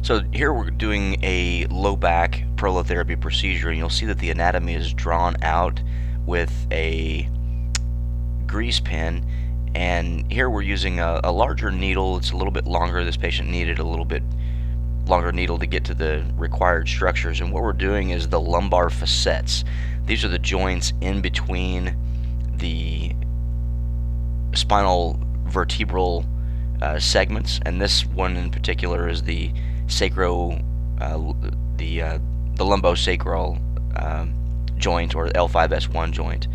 So here we're doing a low back prolotherapy procedure, and you'll see that the anatomy is drawn out with a grease pen. And here we're using a larger needle. It's a little bit longer. This patient needed a little bit longer needle to get to the required structures. And what we're doing is the lumbar facets. These are the joints in between the spinal vertebral segments, and this one in particular is the sacro, the lumbosacral joint, or the L5S1 joint.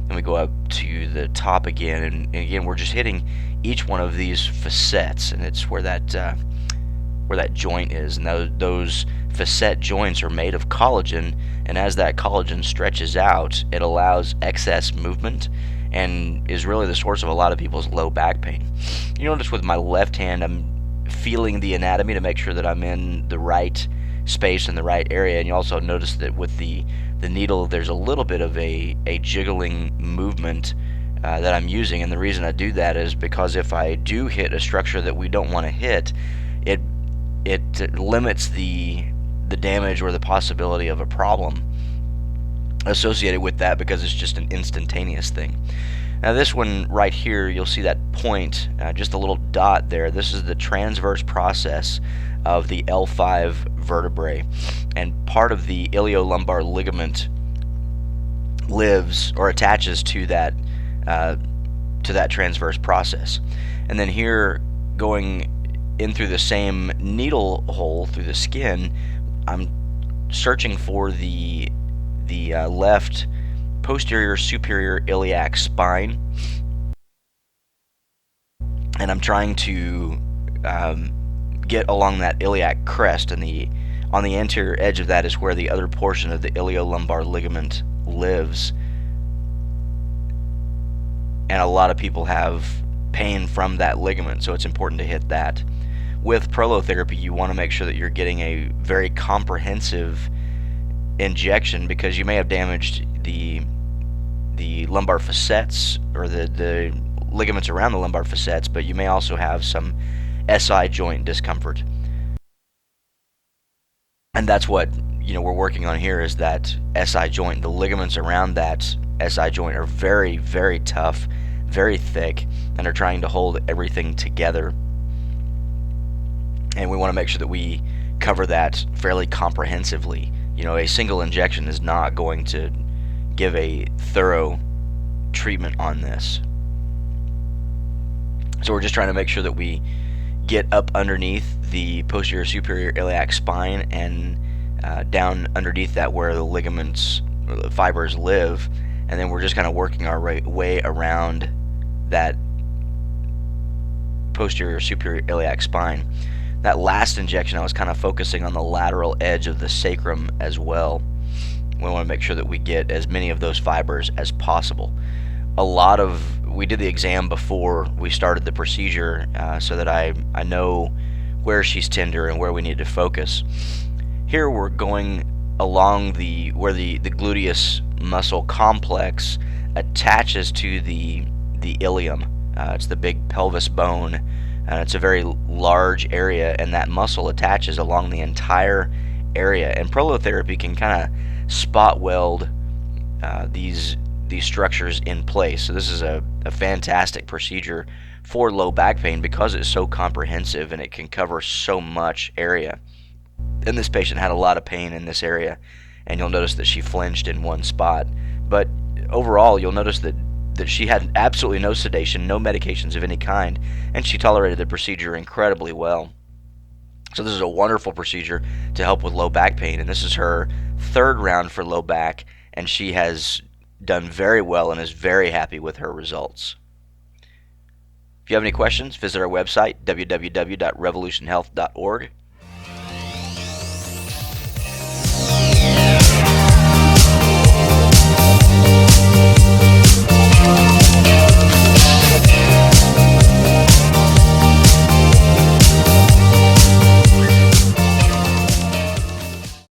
Then we go up to the top again, and again we're just hitting each one of these facets, and it's where that joint is. And those facet joints are made of collagen, and as that collagen stretches out, it allows excess movement and is really the source of a lot of people's low back pain. You notice with my left hand, I'm feeling the anatomy to make sure that I'm in the right space in the right area, and you also notice that with the needle, there's a little bit of a jiggling movement that I'm using. And the reason I do that is because if I do hit a structure that we don't want to hit, it limits the damage or the possibility of a problem associated with that, because it's just an instantaneous thing. Now this one right here, you'll see that point, just a little dot there. This is the transverse process of the L5 vertebrae, and part of the iliolumbar ligament lives or attaches to that transverse process. And then here, going in through the same needle hole through the skin, I'm searching for the left posterior superior iliac spine, and I'm trying to get along that iliac crest, and on the anterior edge of that is where the other portion of the iliolumbar ligament lives. And a lot of people have pain from that ligament, so it's important to hit that. With prolotherapy, you want to make sure that you're getting a very comprehensive injection, because you may have damaged the lumbar facets, or the ligaments around the lumbar facets, but you may also have some SI joint discomfort. And that's what we're working on here, is that SI joint. The ligaments around that SI joint are very, very tough, very thick, and are trying to hold everything together. And we want to make sure that we cover that fairly comprehensively. A single injection is not going to give a thorough treatment on this. So we're just trying to make sure that we get up underneath the posterior superior iliac spine and down underneath that where the ligaments or the fibers live, and then we're just kind of working our way around that posterior superior iliac spine. That last injection, I was kind of focusing on the lateral edge of the sacrum as well. We want to make sure that we get as many of those fibers as possible. We did the exam before we started the procedure, so that I know where she's tender and where we need to focus. Here we're going along where the gluteus muscle complex attaches to the ilium. It's the big pelvis bone. It's a very large area, and that muscle attaches along the entire area. And prolotherapy can kind of spot weld these structures in place. So this is a fantastic procedure for low back pain, because it's so comprehensive and it can cover so much area. And this patient had a lot of pain in this area, and you'll notice that she flinched in one spot. But overall, you'll notice that she had absolutely no sedation, no medications of any kind, and she tolerated the procedure incredibly well. So this is a wonderful procedure to help with low back pain, and this is her third round for low back, and she has done very well and is very happy with her results. If you have any questions, visit our website, www.revolutionhealth.org.